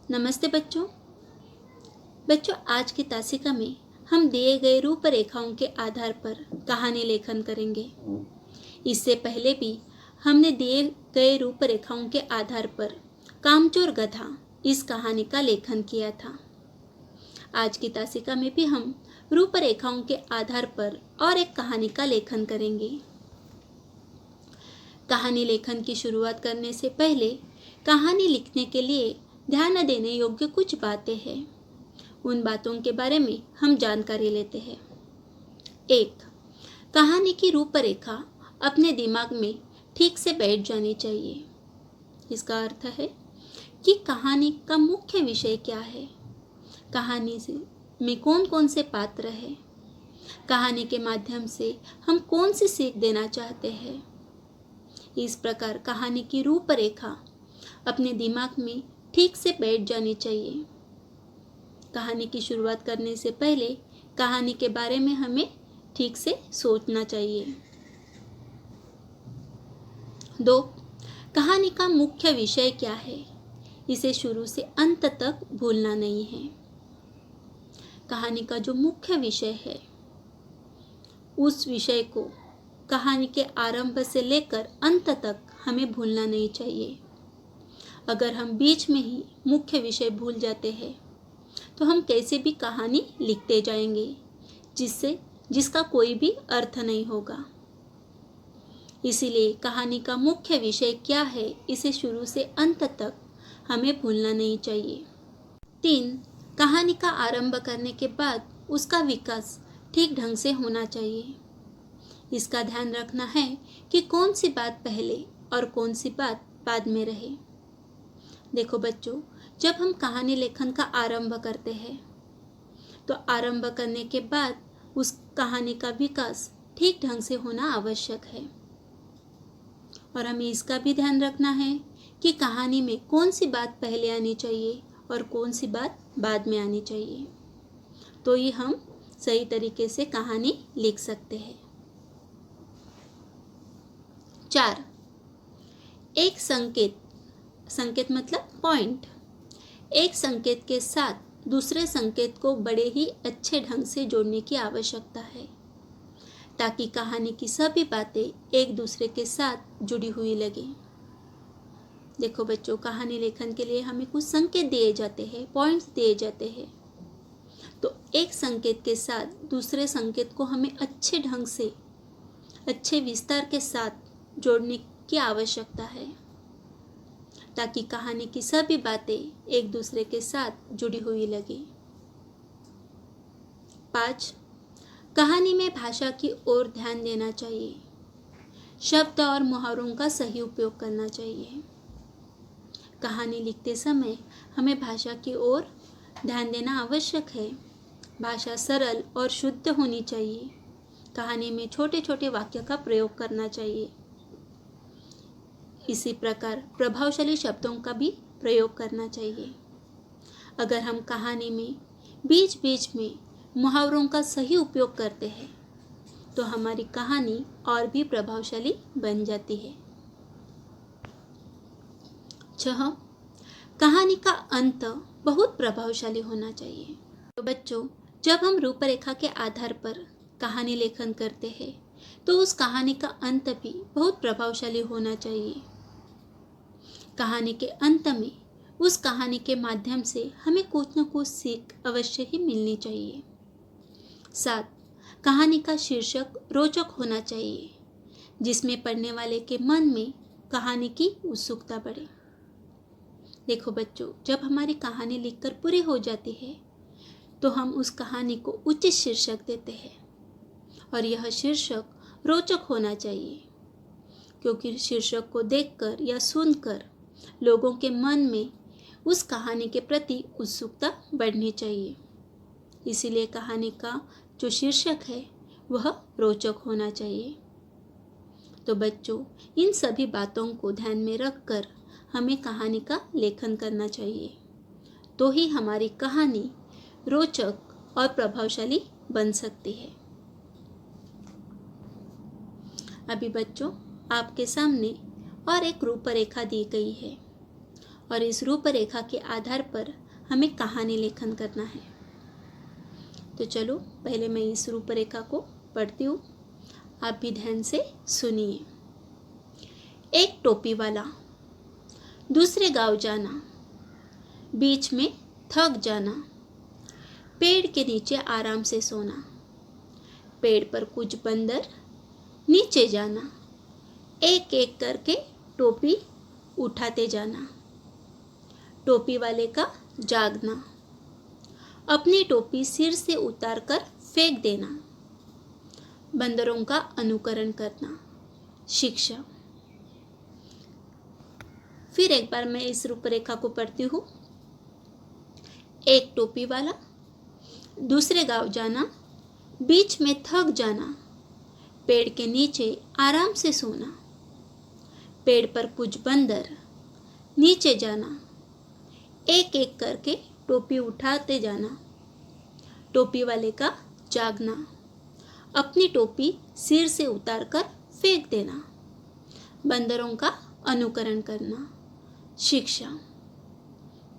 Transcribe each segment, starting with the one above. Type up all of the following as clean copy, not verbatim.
नमस्ते बच्चों। आज की तासिका में हम दिए गए रूपरेखाओं के आधार पर कहानी लेखन करेंगे। इससे पहले भी हमने दिए गए रूपरेखाओं के आधार पर कामचोर गधा इस कहानी का लेखन किया था। आज की तासिका में भी हम रूपरेखाओं के आधार पर और एक कहानी का लेखन करेंगे। कहानी लेखन की शुरुआत करने से पहले कहानी लिखने के लिए ध्यान देने योग्य कुछ बातें हैं। उन बातों के बारे में हम जानकारी लेते हैं। 1. कहानी की रूपरेखा अपने दिमाग में ठीक से बैठ जानी चाहिए। इसका अर्थ है कि कहानी का मुख्य विषय क्या है, कहानी में कौन कौन से पात्र हैं, कहानी के माध्यम से हम कौन सी सीख देना चाहते हैं। इस प्रकार कहानी की रूपरेखा अपने दिमाग में ठीक से बैठ जानी चाहिए। कहानी की शुरुआत करने से पहले कहानी के बारे में हमें ठीक से सोचना चाहिए। 2. कहानी का मुख्य विषय क्या है, इसे शुरू से अंत तक भूलना नहीं है। कहानी का जो मुख्य विषय है उस विषय को कहानी के आरंभ से लेकर अंत तक हमें भूलना नहीं चाहिए। अगर हम बीच में ही मुख्य विषय भूल जाते हैं तो हम कैसे भी कहानी लिखते जाएंगे जिसका कोई भी अर्थ नहीं होगा। इसीलिए कहानी का मुख्य विषय क्या है इसे शुरू से अंत तक हमें भूलना नहीं चाहिए। 3. कहानी का आरंभ करने के बाद उसका विकास ठीक ढंग से होना चाहिए। इसका ध्यान रखना है कि कौन सी बात पहले और कौन सी बात बाद में रहे। देखो बच्चों, जब हम कहानी लेखन का आरंभ करते हैं तो आरंभ करने के बाद उस कहानी का विकास ठीक ढंग से होना आवश्यक है। और हमें इसका भी ध्यान रखना है कि कहानी में कौन सी बात पहले आनी चाहिए और कौन सी बात बाद में आनी चाहिए, तो ये हम सही तरीके से कहानी लिख सकते हैं। 4. एक संकेत मतलब पॉइंट, एक संकेत के साथ दूसरे संकेत को बड़े ही अच्छे ढंग से जोड़ने की आवश्यकता है ताकि कहानी की सभी बातें एक दूसरे के साथ जुड़ी हुई लगे। देखो बच्चों, कहानी लेखन के लिए हमें कुछ संकेत दिए जाते हैं, पॉइंट्स दिए जाते हैं, तो एक संकेत के साथ दूसरे संकेत को हमें अच्छे ढंग से अच्छे विस्तार के साथ जोड़ने की आवश्यकता है ताकि कहानी की सभी बातें एक दूसरे के साथ जुड़ी हुई लगे। 5. कहानी में भाषा की ओर ध्यान देना चाहिए। शब्द और मुहावरों का सही उपयोग करना चाहिए। कहानी लिखते समय हमें भाषा की ओर ध्यान देना आवश्यक है। भाषा सरल और शुद्ध होनी चाहिए। कहानी में छोटे छोटे वाक्य का प्रयोग करना चाहिए। इसी प्रकार प्रभावशाली शब्दों का भी प्रयोग करना चाहिए। अगर हम कहानी में बीच बीच में मुहावरों का सही उपयोग करते हैं तो हमारी कहानी और भी प्रभावशाली बन जाती है। 6. कहानी का अंत बहुत प्रभावशाली होना चाहिए। तो बच्चों, जब हम रूपरेखा के आधार पर कहानी लेखन करते हैं तो उस कहानी का अंत भी बहुत प्रभावशाली होना चाहिए। कहानी के अंत में उस कहानी के माध्यम से हमें कुछ न कुछ सीख अवश्य ही मिलनी चाहिए। 7. कहानी का शीर्षक रोचक होना चाहिए जिसमें पढ़ने वाले के मन में कहानी की उत्सुकता बढ़े। देखो बच्चों, जब हमारी कहानी लिखकर पूरी हो जाती है तो हम उस कहानी को उचित शीर्षक देते हैं और यह शीर्षक रोचक होना चाहिए क्योंकि शीर्षक को देखकर या सुनकर लोगों के मन में उस कहानी के प्रति उत्सुकता बढ़नी चाहिए। इसीलिए कहानी का जो शीर्षक है वह रोचक होना चाहिए। तो बच्चों, इन सभी बातों को ध्यान में रखकर हमें कहानी का लेखन करना चाहिए, तो ही हमारी कहानी रोचक और प्रभावशाली बन सकती है। अभी बच्चों, आपके सामने और एक रूपरेखा दी गई है और इस रूपरेखा के आधार पर हमें कहानी लेखन करना है। तो चलो पहले मैं इस रूपरेखा को पढ़ती हूँ, आप भी ध्यान से सुनिए। एक टोपी वाला दूसरे गांव जाना, बीच में थक जाना, पेड़ के नीचे आराम से सोना, पेड़ पर कुछ बंदर नीचे जाना, एक एक करके टोपी उठाते जाना, टोपी वाले का जागना, अपनी टोपी सिर से उतारकर फेंक देना, बंदरों का अनुकरण करना। शिक्षा। फिर एक बार मैं इस रूपरेखा को पढ़ती हूँ। एक टोपी वाला दूसरे गांव जाना, बीच में थक जाना, पेड़ के नीचे आराम से सोना, पेड़ पर कुछ बंदर नीचे जाना, एक एक करके टोपी उठाते जाना, टोपी वाले का जागना, अपनी टोपी सिर से उतारकर फेंक देना, बंदरों का अनुकरण करना। शिक्षा।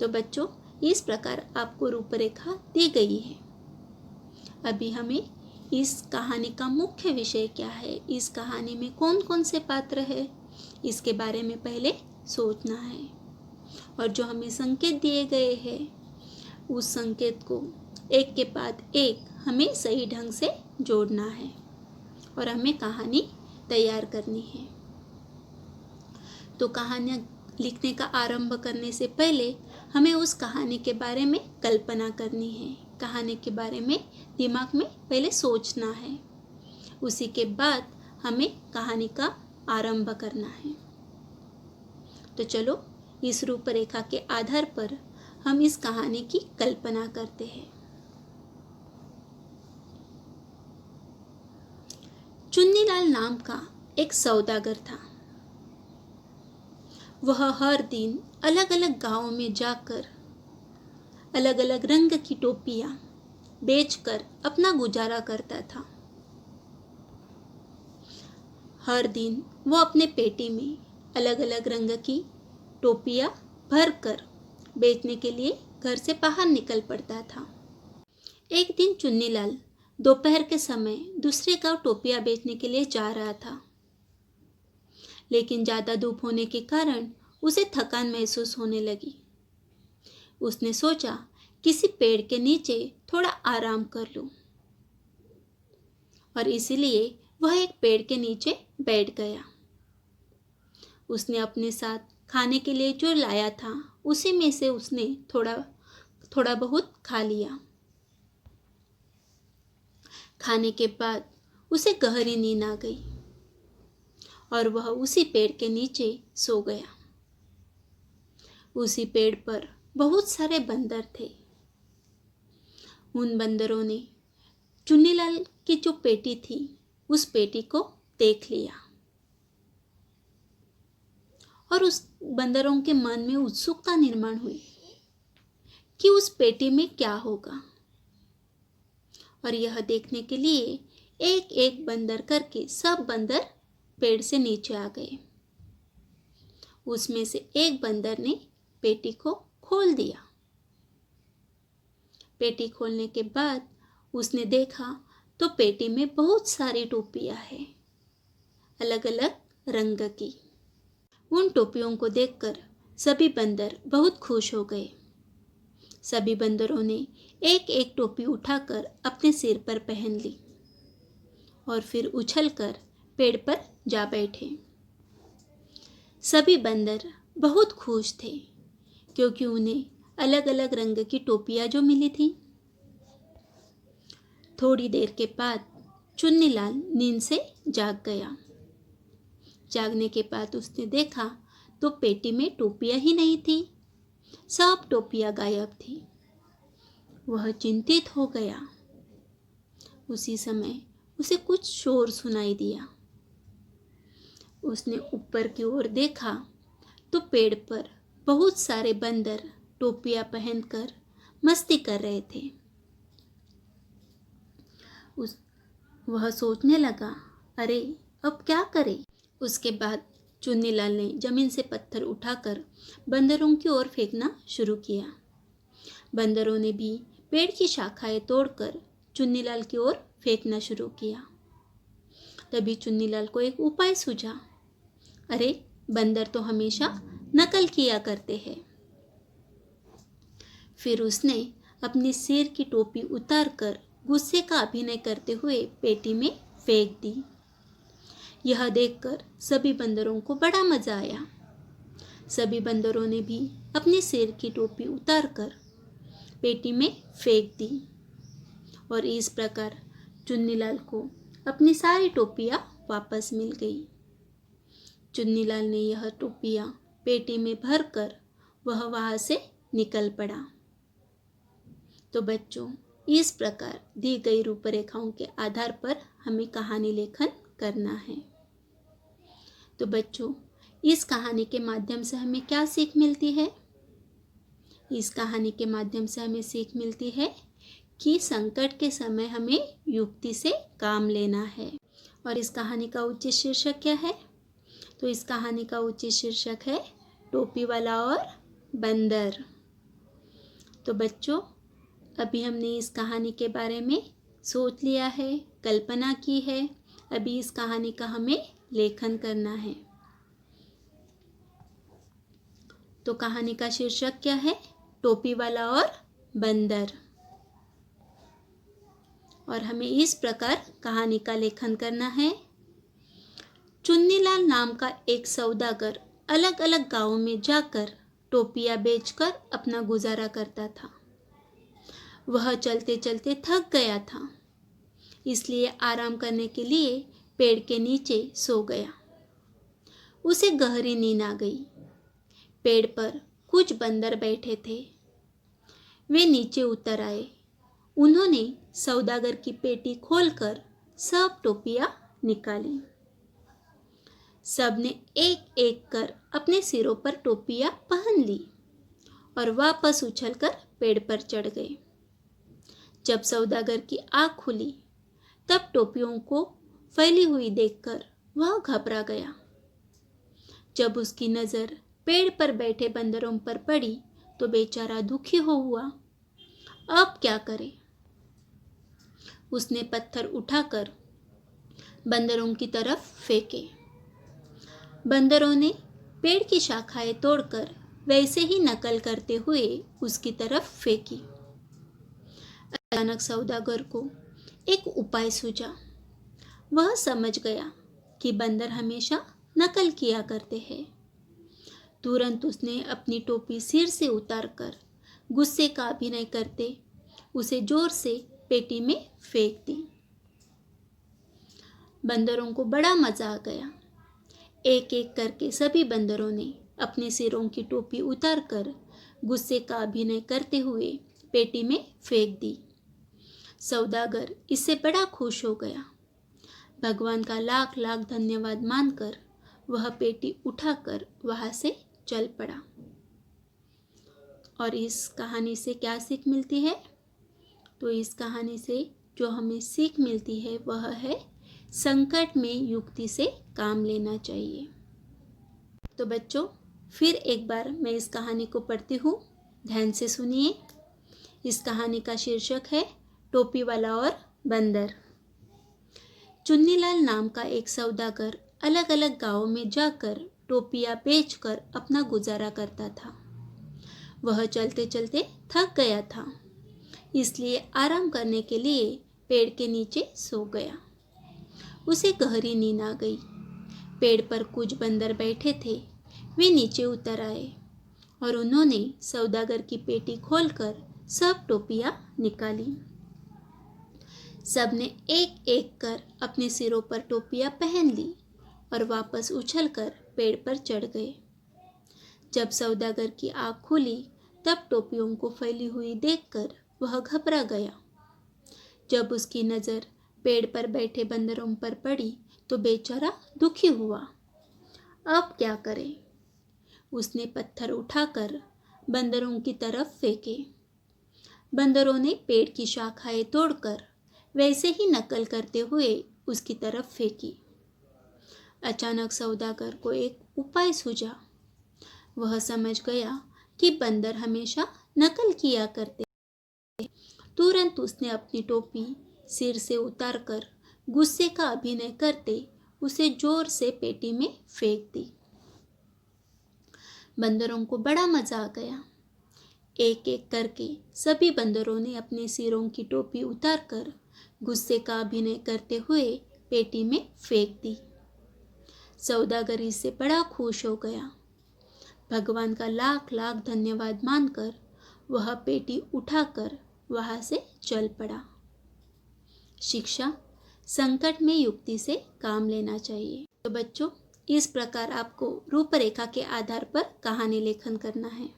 तो बच्चों, इस प्रकार आपको रूपरेखा दी गई है। अभी हमें इस कहानी का मुख्य विषय क्या है, इस कहानी में कौन कौन से पात्र है, इसके बारे में पहले सोचना है। और जो हमें संकेत दिए गए हैं, उस संकेत को एक के बाद एक हमें सही ढंग से जोड़ना है और हमें कहानी तैयार करनी है। तो कहानियाँ लिखने का आरंभ करने से पहले हमें उस कहानी के बारे में कल्पना करनी है, कहानी के बारे में दिमाग में पहले सोचना है, उसी के बाद हमें कहानी का आरंभ करना है। तो चलो इस रूपरेखा के आधार पर हम इस कहानी की कल्पना करते हैं। चुन्नीलाल नाम का एक सौदागर था। वह हर दिन अलग अलग गांवों में जाकर अलग अलग रंग की टोपियां बेचकर अपना गुजारा करता था। हर दिन वह अपने पेटी में अलग अलग रंग की टोपियां भरकर बेचने के लिए घर से बाहर निकल पड़ता था। एक दिन चुन्नीलाल दोपहर के समय दूसरे गांव टोपियां बेचने के लिए जा रहा था, लेकिन ज़्यादा धूप होने के कारण उसे थकान महसूस होने लगी। उसने सोचा किसी पेड़ के नीचे थोड़ा आराम कर लूं, और इसीलिए वह एक पेड़ के नीचे बैठ गया। उसने अपने साथ खाने के लिए जो लाया था उसी में से उसने थोड़ा बहुत खा लिया। खाने के बाद उसे गहरी नींद आ गई और वह उसी पेड़ के नीचे सो गया। उसी पेड़ पर बहुत सारे बंदर थे। उन बंदरों ने चुन्नीलाल की जो पेटी थी उस पेटी को देख लिया और उस बंदरों के मन में उत्सुकता निर्माण हुई कि उस पेटी में क्या होगा। और यह देखने के लिए एक एक बंदर करके सब बंदर पेड़ से नीचे आ गए। उसमें से एक बंदर ने पेटी को खोल दिया। पेटी खोलने के बाद उसने देखा तो पेटी में बहुत सारी टोपियां हैं, अलग अलग रंग की। उन टोपियों को देखकर सभी बंदर बहुत खुश हो गए। सभी बंदरों ने एक एक टोपी उठाकर अपने सिर पर पहन ली और फिर उछलकर पेड़ पर जा बैठे। सभी बंदर बहुत खुश थे क्योंकि उन्हें अलग अलग रंग की टोपियां जो मिली थी। थोड़ी देर के बाद चुन्नीलाल नींद से जाग गया। जागने के बाद उसने देखा तो पेटी में टोपियां ही नहीं थी, सब टोपियां गायब थी। वह चिंतित हो गया। उसी समय उसे कुछ शोर सुनाई दिया। उसने ऊपर की ओर देखा तो पेड़ पर बहुत सारे बंदर टोपियां पहनकर मस्ती कर रहे थे। वह सोचने लगा, अरे अब क्या करें। उसके बाद चुन्नीलाल ने जमीन से पत्थर उठाकर बंदरों की ओर फेंकना शुरू किया। बंदरों ने भी पेड़ की शाखाएं तोड़कर चुन्नीलाल की ओर फेंकना शुरू किया। तभी चुन्नीलाल को एक उपाय सूझा। अरे, बंदर तो हमेशा नकल किया करते हैं। फिर उसने अपनी सिर की टोपी उतारकर गुस्से का अभिनय करते हुए पेटी में फेंक दी। यह देखकर सभी बंदरों को बड़ा मजा आया। सभी बंदरों ने भी अपनी सिर की टोपी उतारकर पेटी में फेंक दी और इस प्रकार चुन्नीलाल को अपनी सारी टोपियाँ वापस मिल गई। चुन्नीलाल ने यह टोपियाँ पेटी में भरकर वह वहाँ से निकल पड़ा। तो बच्चों, इस प्रकार दी गई रूपरेखाओं के आधार पर हमें कहानी लेखन करना है। तो बच्चों, इस कहानी के माध्यम से हमें क्या सीख मिलती है? इस कहानी के माध्यम से हमें सीख मिलती है कि संकट के समय हमें युक्ति से काम लेना है। और इस कहानी का उचित शीर्षक क्या है? तो इस कहानी का उचित शीर्षक है टोपी वाला और बंदर। तो बच्चों, अभी हमने इस कहानी के बारे में सोच लिया है, कल्पना की है। अभी इस कहानी का हमें लेखन करना है। तो कहानी का शीर्षक क्या है? टोपी वाला और बंदर। और हमें इस प्रकार कहानी का लेखन करना है। चुन्नीलाल नाम का एक सौदागर अलग अलग गांवों में जाकर टोपियां बेचकर अपना गुजारा करता था। वह चलते चलते थक गया था, इसलिए आराम करने के लिए पेड़ के नीचे सो गया। उसे गहरी नींद आ गई। पेड़ पर कुछ बंदर बैठे थे। वे नीचे उतर आए। उन्होंने सौदागर की पेटी खोलकर सब टोपियां निकाली। सबने एक एक कर अपने सिरों पर टोपियां पहन ली और वापस उछलकर पेड़ पर चढ़ गए। जब सौदागर की आँख खुली, तब टोपियों को फैली हुई देखकर वह घबरा गया। जब उसकी नज़र पेड़ पर बैठे बंदरों पर पड़ी तो बेचारा दुखी हो हुआ। अब क्या करे? उसने पत्थर उठाकर बंदरों की तरफ फेंके। बंदरों ने पेड़ की शाखाएं तोड़कर वैसे ही नकल करते हुए उसकी तरफ फेंकी। अचानक सौदागर को एक उपाय सूझा। वह समझ गया कि बंदर हमेशा नकल किया करते हैं। तुरंत उसने अपनी टोपी सिर से उतारकर गुस्से का अभिनय करते उसे जोर से पेटी में फेंक दी। बंदरों को बड़ा मजा आ गया। एक एक करके सभी बंदरों ने अपने सिरों की टोपी उतारकर गुस्से का अभिनय करते हुए पेटी में फेंक दी। सौदागर इससे बड़ा खुश हो गया। भगवान का लाख लाख धन्यवाद मानकर वह पेटी उठाकर वहाँ से चल पड़ा। और इस कहानी से क्या सीख मिलती है? तो इस कहानी से जो हमें सीख मिलती है वह है संकट में युक्ति से काम लेना चाहिए। तो बच्चों, फिर एक बार मैं इस कहानी को पढ़ती हूँ, ध्यान से सुनिए। इस कहानी का शीर्षक है टोपी वाला और बंदर। चुन्नीलाल नाम का एक सौदागर अलग अलग गांवों में जाकर टोपियां बेचकर अपना गुजारा करता था। वह चलते चलते थक गया था, इसलिए आराम करने के लिए पेड़ के नीचे सो गया। उसे गहरी नींद आ गई। पेड़ पर कुछ बंदर बैठे थे। वे नीचे उतर आए और उन्होंने सौदागर की पेटी खोलकर सब टोपियां निकाली। सबने एक एक कर अपने सिरों पर टोपियां पहन ली और वापस उछलकर पेड़ पर चढ़ गए। जब सौदागर की आँख खुली, तब टोपियों को फैली हुई देखकर वह घबरा गया। जब उसकी नज़र पेड़ पर बैठे बंदरों पर पड़ी तो बेचारा दुखी हुआ। अब क्या करे? उसने पत्थर उठाकर बंदरों की तरफ फेंके। बंदरों ने पेड़ की शाखाएं तोड़कर वैसे ही नकल करते हुए उसकी तरफ फेंकी। अचानक सौदागर को एक उपाय सूझा। वह समझ गया कि बंदर हमेशा नकल किया करते। तुरंत उसने अपनी टोपी सिर से उतारकर गुस्से का अभिनय करते उसे जोर से पेटी में फेंक दी। बंदरों को बड़ा मजा आ गया। एक एक करके सभी बंदरों ने अपने सिरों की टोपी उतारकर गुस्से का अभिनय करते हुए पेटी में फेंक दी। सौदागर इससे बड़ा खुश हो गया। भगवान का लाख लाख धन्यवाद मानकर वह पेटी उठाकर वहां से चल पड़ा। शिक्षा, संकट में युक्ति से काम लेना चाहिए। तो बच्चों, इस प्रकार आपको रूपरेखा के आधार पर कहानी लेखन करना है।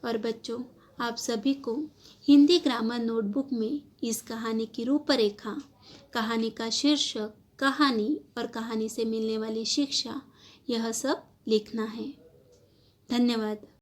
और बच्चों, आप सभी को हिंदी ग्रामर नोटबुक में इस कहानी की रूपरेखा, कहानी का शीर्षक, कहानी और कहानी से मिलने वाली शिक्षा, यह सब लिखना है। धन्यवाद।